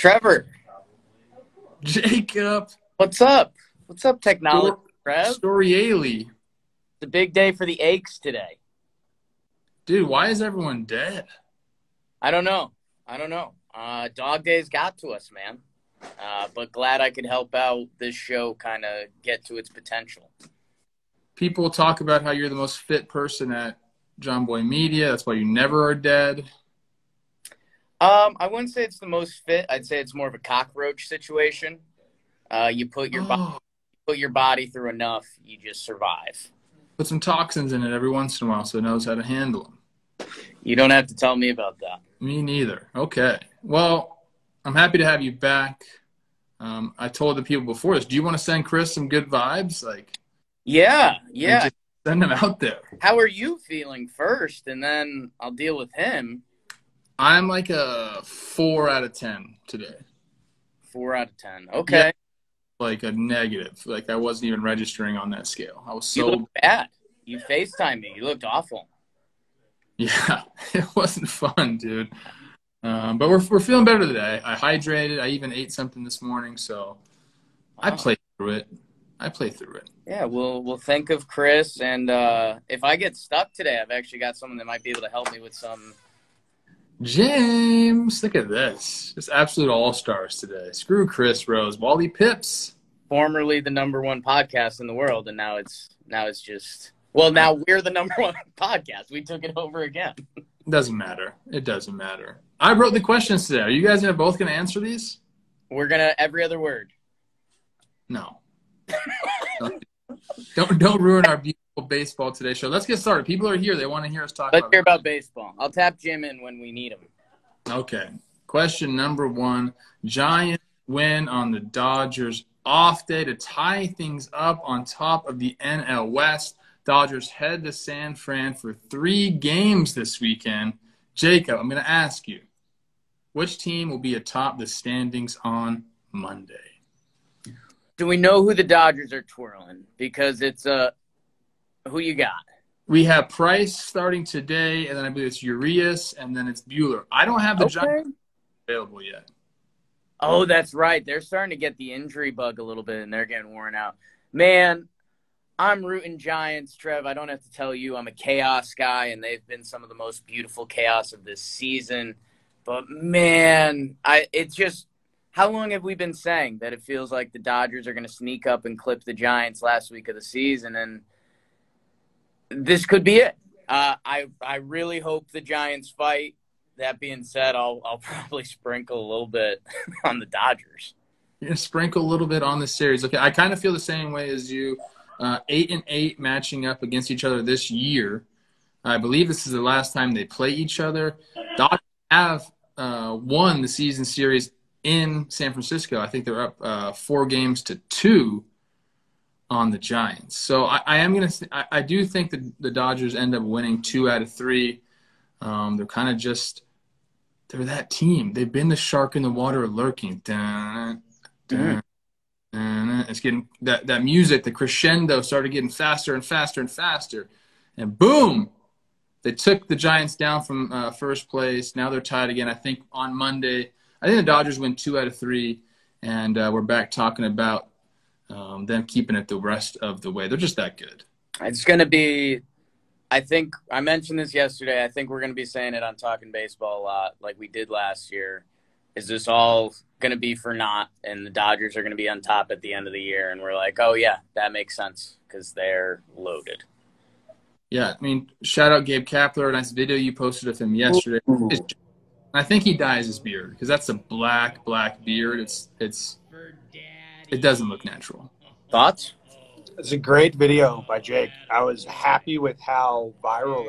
Trevor, Jacob. what's up? What's up, technology, Trev? Storiali. It's a big day for the Aches today. Dude, why is everyone dead? I don't know. Dog days got to us, man. But glad I could help out this show kind of get to its potential. People talk about how you're the most fit person at JOMBOY Media. That's why you never are dead. I wouldn't say it's the most fit. I'd say it's more of a cockroach situation. You put your body through enough, you just survive. Put some toxins in it every once in a while so it knows how to handle them. You don't have to tell me about that. Me neither. Okay. Well, I'm happy to have you back. I told the people before this, do you want to send Kris some good vibes? Yeah. Just send him out there. How are you feeling first, and then I'll deal with him. I'm like a 4 out of 10 today. 4 out of 10. Okay. Yeah, like a negative. Like I wasn't even registering on that scale. I was You so looked bad. You FaceTimed me. You looked awful. Yeah, it wasn't fun, dude. But we're feeling better today. I hydrated. I even ate something this morning, so I played through it. Yeah, we'll think of Kris, and if I get stuck today, I've actually got someone that might be able to help me with some. James, look at this. Just absolute all-stars today. Screw Chris Rose. Wally Pips. Formerly the #1 podcast in the world, and now it's just – well, now we're the #1 podcast. We took it over again. It doesn't matter. I wrote the questions today. Are you guys both going to answer these? We're going to – every other word. No. Don't ruin our beautiful baseball today show. Let's get started. People are here. They want to hear us talk Let's hear about baseball. I'll tap Jim in when we need him. Okay. Question number 1. Giants win on the Dodgers off day to tie things up on top of the NL West. Dodgers head to San Fran for 3 games this weekend. Jacob, I'm going to ask you, which team will be atop the standings on Monday? Do we know who the Dodgers are twirling? Because it's who you got? We have Price starting today, and then I believe it's Urias, and then it's Buehler. I don't have the Giants available yet. Oh, that's right. They're starting to get the injury bug a little bit, and they're getting worn out. Man, I'm rooting Giants, Trev. I don't have to tell you. I'm a chaos guy, and they've been some of the most beautiful chaos of this season. But, man, it's just – how long have we been saying that it feels like the Dodgers are going to sneak up and clip the Giants last week of the season? And this could be it. I really hope the Giants fight. That being said, I'll probably sprinkle a little bit on the Dodgers. You're going to sprinkle a little bit on the series. Okay, I kind of feel the same way as you. 8-8 matching up against each other this year. I believe this is the last time they play each other. Dodgers have won the season series in San Francisco. I think they're up 4-2 on the Giants. So I do think that the Dodgers end up winning 2 out of 3. They're kind of they're that team. They've been the shark in the water lurking. It's getting that music, the crescendo started getting faster and faster and faster. And boom, they took the Giants down from first place. Now they're tied again. I think on Monday, I think the Dodgers win 2 out of 3, and we're back talking about them keeping it the rest of the way. They're just that good. It's going to be – I think I mentioned this yesterday. I think we're going to be saying it on Talking Baseball a lot like we did last year. Is this all going to be for naught, and the Dodgers are going to be on top at the end of the year? And we're like, oh, yeah, that makes sense because they're loaded. Yeah, I mean, shout out Gabe Kapler. Nice video you posted of him yesterday. I think he dyes his beard because that's a black beard. It doesn't look natural. Thoughts? It's a great video by Jake. I was happy with how viral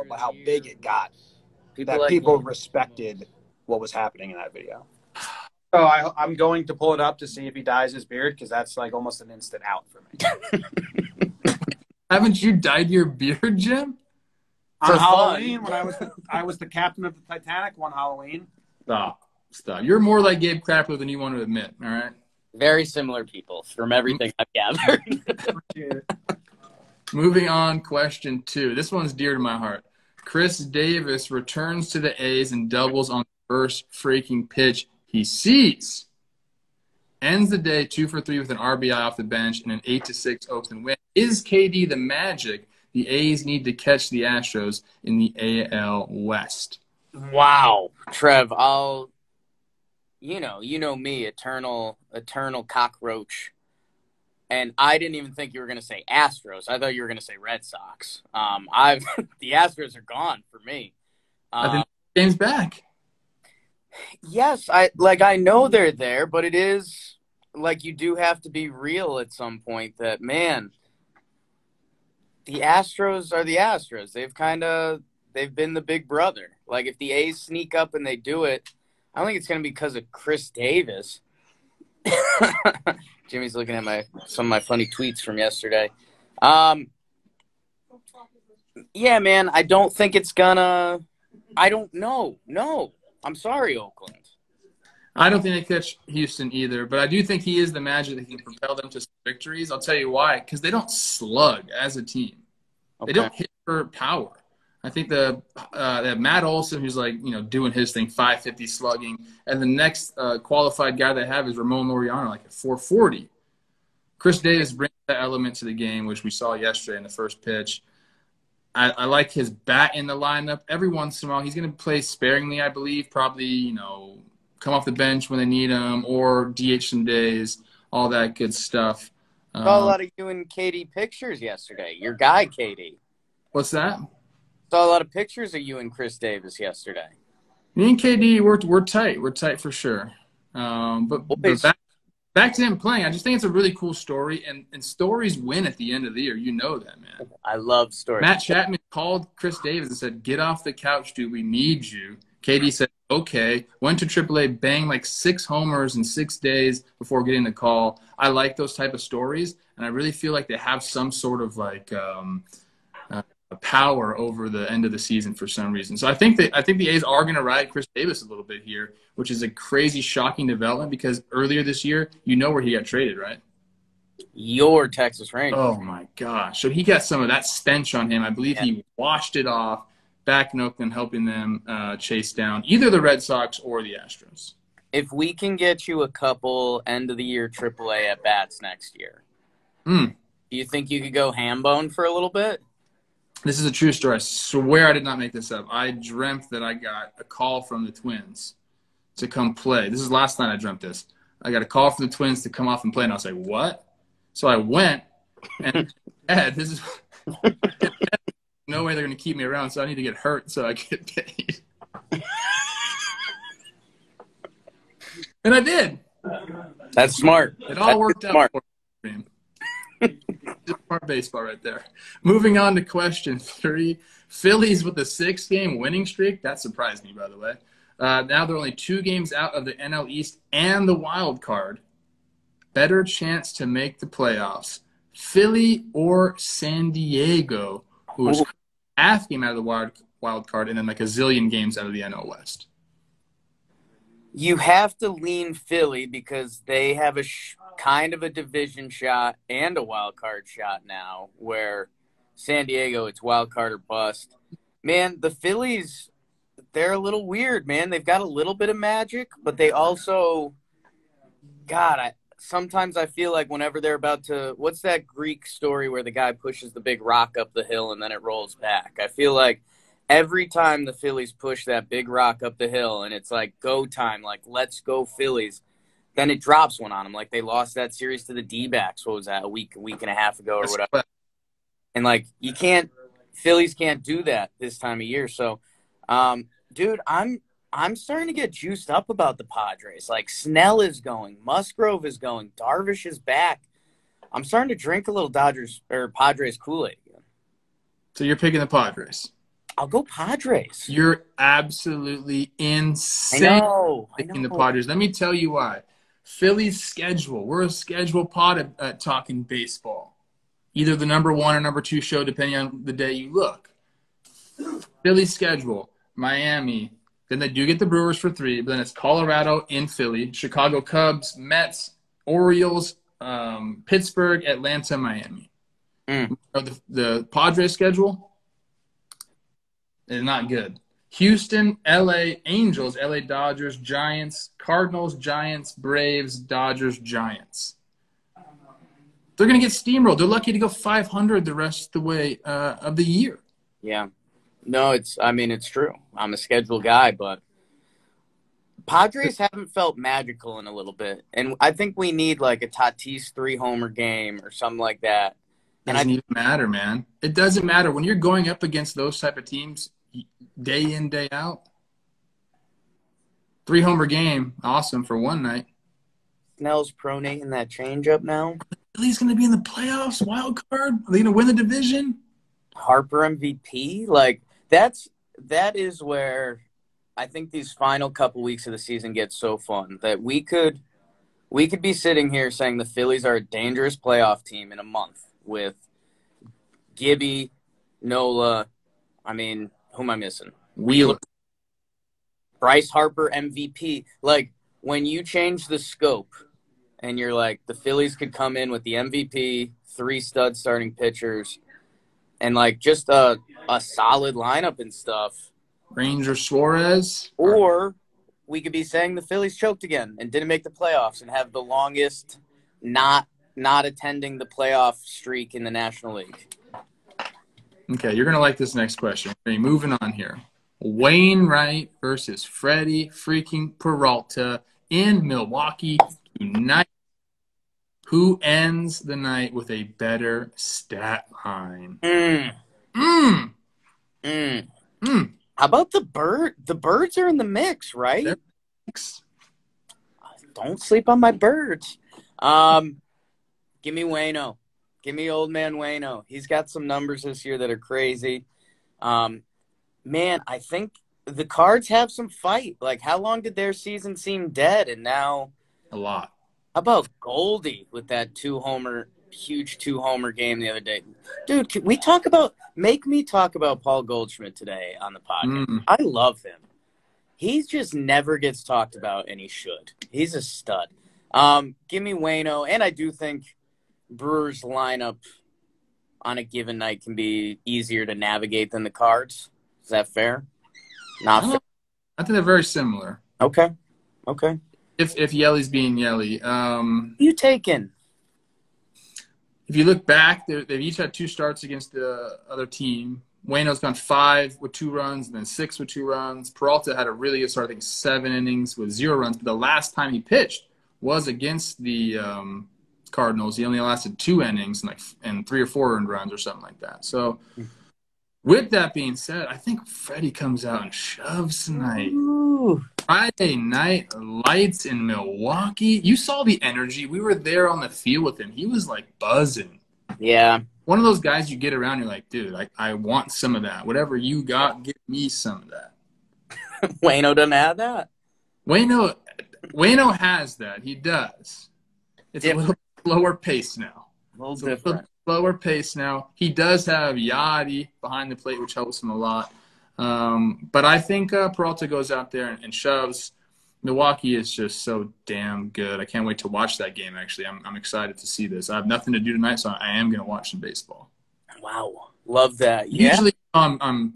but how big it got. People respected what was happening in that video. So I'm going to pull it up to see if he dyes his beard because that's like almost an instant out for me. Haven't you dyed your beard, Jim? On Halloween, when I was the captain of the Titanic one Halloween. Stop. You're more like Gabe Kapler than you want to admit, all right? Very similar people from everything I've gathered. Moving on, question 2. This one's dear to my heart. Kris Davis returns to the A's and doubles on the first freaking pitch. he sees. Ends the day 2 for 3 with an RBI off the bench and an 8-6 Oakland win. Is KD the magic the A's need to catch the Astros in the AL West? Wow, Trev, you know me, eternal cockroach. And I didn't even think you were going to say Astros. I thought you were going to say Red Sox. The Astros are gone for me. I think the game's back. Yes, I know they're there, but it is like you do have to be real at some point that, man, the Astros are the Astros. They've been the big brother. Like if the A's sneak up and they do it, I don't think it's going to be because of Kris Davis. Jimmy's looking at some of my funny tweets from yesterday. Yeah, man, I don't think it's gonna. I don't know. No, I'm sorry, Oakland. I don't think they catch Houston either, but I do think he is the magic that can propel them to some victories. I'll tell you why. Because they don't slug as a team. Okay. They don't hit for power. I think they have Matt Olson, who's doing his thing, 550 slugging, and the next qualified guy they have is Ramon Laureano, like at 440. Kris Davis brings that element to the game, which we saw yesterday in the first pitch. I like his bat in the lineup. Every once in a while, he's going to play sparingly, I believe. Probably, come off the bench when they need him or DH some days, all that good stuff. Saw a lot of you and Katie pictures yesterday. Your guy, Katie. What's that? Saw a lot of pictures of you and Kris Davis yesterday. Me and KD, we're tight. We're tight for sure. But back to him playing, I just think it's a really cool story, and stories win at the end of the year. You know that, man. I love stories. Matt Chapman called Kris Davis and said, "Get off the couch, dude. We need you." KD said, "Okay." Went to AAA, banged like 6 homers in 6 days before getting the call. I like those type of stories, and I really feel like they have some sort of power over the end of the season for some reason. So I think the A's are going to ride Kris Davis a little bit here, which is a crazy, shocking development because earlier this year, where he got traded, right? Your Texas Rangers. Oh, my gosh. So he got some of that stench on him. I believe he washed it off back in Oakland, helping them chase down either the Red Sox or the Astros. If we can get you a couple end-of-the-year AAA at-bats next year, do you think you could go ham-bone for a little bit? This is a true story. I swear I did not make this up. I dreamt that I got a call from the Twins to come play. This is last night I dreamt this. I got a call from the Twins to come off and play, and I was like, what? So I went, and this is no way they're going to keep me around, so I need to get hurt so I get paid. And I did. That's smart. It all worked out for me. Smart baseball right there. Moving on to question 3. Phillies with a 6-game winning streak. That surprised me, by the way. Now they're only 2 games out of the NL East and the wild card. Better chance to make the playoffs. Philly or San Diego, who is half game out of the wild card and then like a zillion games out of the NL West. You have to lean Philly because they have a kind of a division shot and a wild card shot now, where San Diego, it's wild card or bust. Man, the Phillies, they're a little weird, man. They've got a little bit of magic, but they also, sometimes I feel like whenever they're about to, what's that Greek story where the guy pushes the big rock up the hill and then it rolls back? I feel like every time the Phillies push that big rock up the hill and it's like go time, like let's go Phillies, then it drops one on them. Like they lost that series to the D-backs. What was that, a week and a half ago or whatever? And like Phillies can't do that this time of year. So, dude, I'm starting to get juiced up about the Padres. Like Snell is going, Musgrove is going, Darvish is back. I'm starting to drink a little Padres Kool-Aid again. So you're picking the Padres. I'll go Padres. You're absolutely insane. I know. Picking the Padres. Let me tell you why. Philly's schedule. We're a schedule pod at Talking Baseball. Either the number 1 or number 2 show, depending on the day you look. Philly's schedule. Miami. Then they do get the Brewers for 3, but then it's Colorado in Philly, Chicago Cubs, Mets, Orioles, Pittsburgh, Atlanta, Miami. The Padres schedule is not good. Houston, LA Angels, LA Dodgers, Giants, Cardinals, Giants, Braves, Dodgers, Giants. They're going to get steamrolled. They're lucky to go 500 the rest of the way of the year. Yeah. No, it's true. I'm a scheduled guy, but Padres haven't felt magical in a little bit. And I think we need like a Tatis 3-homer game or something like that. It doesn't even matter, man. It doesn't matter. When you're going up against those type of teams day in, day out, 3-homer game, awesome for one night. Snell's pronating that changeup now. He's going to be in the playoffs, wild card. Are they going to win the division? Harper MVP? Like, that is where I think these final couple weeks of the season get so fun that we could be sitting here saying the Phillies are a dangerous playoff team in a month with Gibby, Nola. I mean, who am I missing? Wheeler. Bryce Harper MVP. Like, when you change the scope and you're like, the Phillies could come in with the MVP, 3 stud starting pitchers, and like just a solid lineup and stuff. Ranger Suarez. Or we could be saying the Phillies choked again and didn't make the playoffs and have the longest not attending the playoff streak in the National League. Okay, you're going to like this next question. Okay, moving on here. Wainwright versus Freddie freaking Peralta in Milwaukee tonight. Who ends the night with a better stat line? How about the bird? The birds are in the mix, right? Don't sleep on my birds. Give me Waino. Give me old man Waino. He's got some numbers this year that are crazy. Man, I think the Cards have some fight. Like, how long did their season seem dead? And now a lot. How about Goldie with that huge 2-homer game the other day? Dude, can we make me talk about Paul Goldschmidt today on the podcast. I love him. He just never gets talked about, and he should. He's a stud. Give me Waino, and I do think Brewers' lineup on a given night can be easier to navigate than the Cards. Is that fair? Not fair. I think they're very similar. Okay. If Yelly's being Yelly. You taking? If you look back, they've each had 2 starts against the other team. Waino's gone 5 with 2 runs and then 6 with 2 runs. Peralta had a really good start, I think 7 innings with 0 runs. But the last time he pitched was against the Cardinals. He only lasted 2 innings and 3 or 4 earned runs or something like that. So with that being said, I think Freddie comes out and shoves tonight. Ooh. Friday night lights in Milwaukee. You saw the energy. We were there on the field with him. He was like buzzing. Yeah. One of those guys you get around, you're like, dude, I want some of that. Whatever you got, give me some of that. Waino doesn't have that? Waino has that. He does. It's a little slower pace now. A little different. Slower pace now. He does have Yachty behind the plate, which helps him a lot. But I think Peralta goes out there and shoves. Milwaukee is just so damn good. I can't wait to watch that game, actually. I'm excited to see this. I have nothing to do tonight, so I am going to watch some baseball. Wow. Love that. Yeah. Usually I'm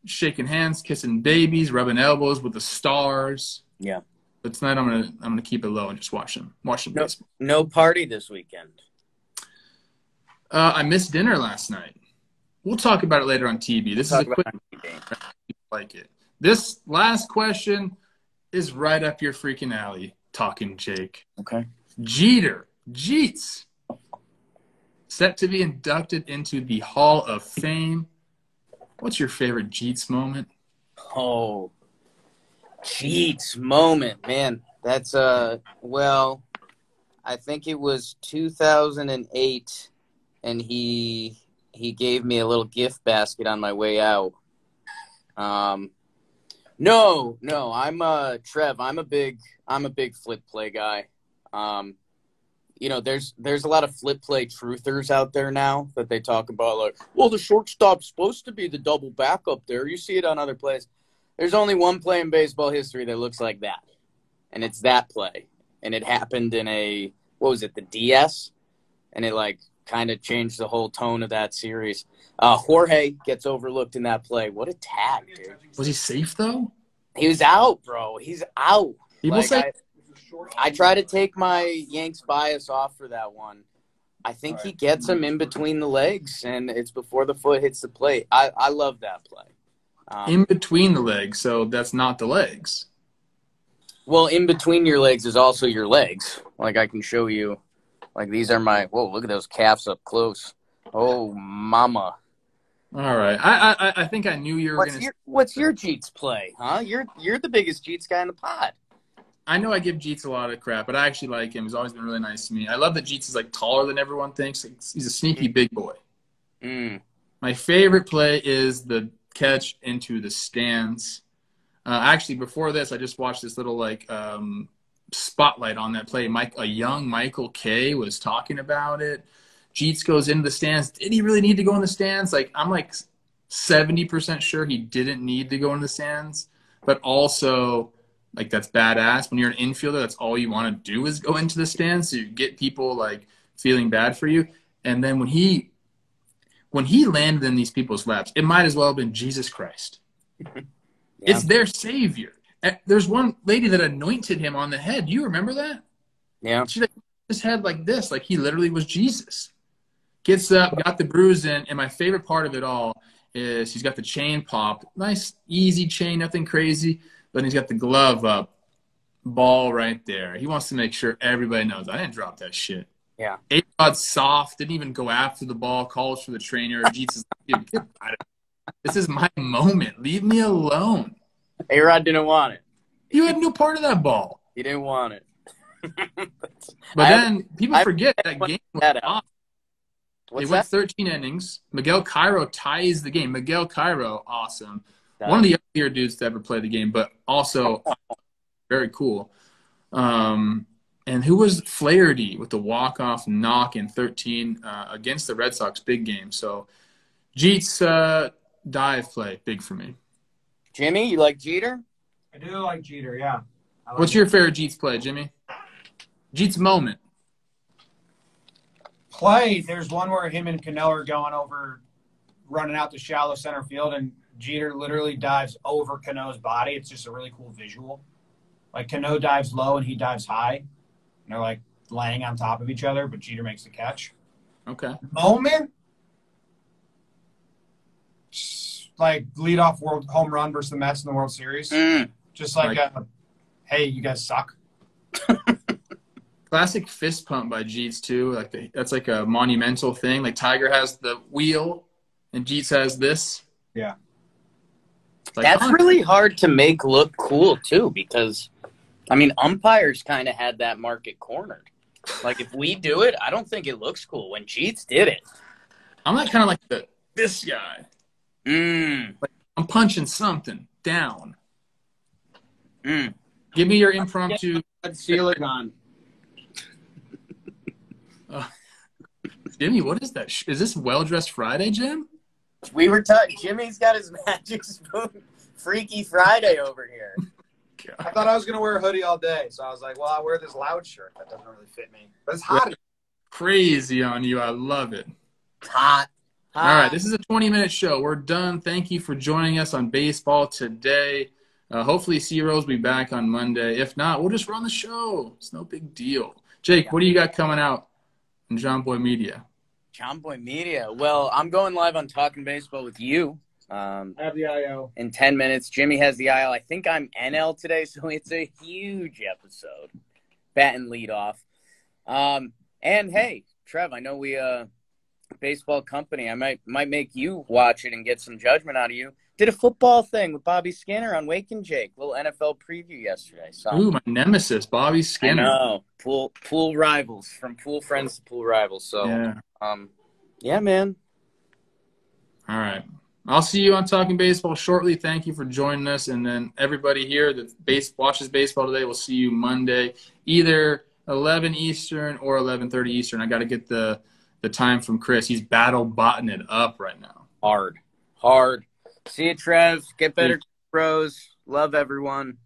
shaking hands, kissing babies, rubbing elbows with the stars. Yeah. But tonight I'm gonna keep it low and just watch some baseball. No party this weekend. I missed dinner last night. We'll talk about it later on TV. This is a quick like it. This last question is right up your freaking alley, Talking Jake. Okay. Jeets, set to be inducted into the Hall of Fame. What's your favorite Jeets moment? Oh, Jeets moment, man. That's well, I think it was 2008, and he gave me a little gift basket on my way out. No, I'm Trev. I'm a big flip play guy. There's a lot of flip play truthers out there now that they talk about, like, well, the shortstop's supposed to be the double backup there. You see it on other plays. There's only one play in baseball history that looks like that, and it's that play. And it happened in the DS, and it, like, kind of changed the whole tone of that series. Jorge gets overlooked in that play. What a tag, dude. Was he safe, though? He was out, bro. He's out. People say I try to take my Yanks bias off for that one. I think he gets him in between the legs, and it's before the foot hits the plate. I love that play. In between the legs, so that's not the legs. Well, in between your legs is also your legs. Like, I can show you. Like, these are my – whoa, look at those calves up close. Oh, mama. All right. I think I knew you were going to – What's your Jeets play, huh? You're the biggest Jeets guy in the pod. I know I give Jeets a lot of crap, but I actually like him. He's always been really nice to me. I love that Jeets is, like, taller than everyone thinks. He's a sneaky big boy. My favorite play is the catch into the stands. Actually, before this, I just watched this little, like, spotlight on that play. A young Michael Kay was talking about it. Jeets goes into the stands. Did he really need to go in the stands? Like, I'm like 70% sure he didn't need to go in the stands, but also, like, that's badass. When you're an infielder, that's all you want to do is go into the stands, so you get people, like, feeling bad for you. And then when he landed in these people's laps, it might as well have been Jesus Christ. Yeah. It's their savior. There's one lady that anointed him on the head. Do you remember that? Yeah. She had his head like this, like he literally was Jesus. Gets up, got the bruise in, and my favorite part of it all is he's got the chain popped. Nice, easy chain, nothing crazy. But he's got the glove up, ball right there. He wants to make sure everybody knows, I didn't drop that shit. Yeah. A-Rod's soft, didn't even go after the ball, calls for the trainer. Jesus, dude, get out of here. This is my moment. Leave me alone. A-Rod didn't want it. You had no part of that ball. He didn't want it. But then people forget that game was off. They went 13 innings. Miguel Cairo ties the game. Miguel Cairo, awesome. One of the uglier dudes to ever play the game, but also very cool. And who was Flaherty with the walk-off knock in 13 against the Red Sox, big game. So Jeets dive play, big for me. Jimmy, you like Jeter? I do like Jeter, yeah. What's your favorite Jeets play, Jimmy? Jeets moment. Play, there's one where him and Cano are going over, running out to shallow center field, and Jeter literally dives over Cano's body. It's just a really cool visual. Like, Cano dives low and he dives high. And they're, like, laying on top of each other, but Jeter makes the catch. Okay. Moment? Like, leadoff world home run versus the Mets in the World Series. Just like, hey, you guys suck. Classic fist pump by Jeets, too. Like that's like a monumental thing. Like, Tiger has the wheel and Jeets has this. Yeah. Like, that's really hard to make look cool, too, because, I mean, umpires kind of had that market cornered. Like, if we do it, I don't think it looks cool. When Jeets did it. I'm like kind of like this guy. Like, I'm punching something down. Give me your impromptu. Ceiling on. Jimmy, what is that? Is this Well-Dressed Friday, Jim? We were talking. Jimmy's got his Magic Spoon Freaky Friday over here. God. I thought I was going to wear a hoodie all day, so I was like, well, I'll wear this loud shirt. That doesn't really fit me. But it's hot. Crazy on you. I love it. Hot. All right, this is a 20-minute show. We're done. Thank you for joining us on Baseball Today. Hopefully, C-Rose will be back on Monday. If not, we'll just run the show. It's no big deal. Jake, what do you got coming out in JOMBOY Media? JOMBOY Media. Well, I'm going live on Talking Baseball with you. I have the IO. In 10 minutes. Jimmy has the IL. I think I'm NL today, so it's a huge episode. Bat and lead off. And, hey, Trev, I know we baseball company. I might make you watch it and get some judgment out of you. Did a football thing with Bobby Skinner on Wake and Jake. Little NFL preview yesterday. So. Ooh, my nemesis, Bobby Skinner. I know. Pool rivals. From pool friends to pool rivals. So, yeah, man. All right. I'll see you on Talking Baseball shortly. Thank you for joining us. And then everybody here that watches baseball today, we'll see you Monday, either 11 Eastern or 11:30 Eastern. I got to get the time from Chris. He's battle-botting it up right now. Hard. See you, Trev. Get better, bros. Love everyone.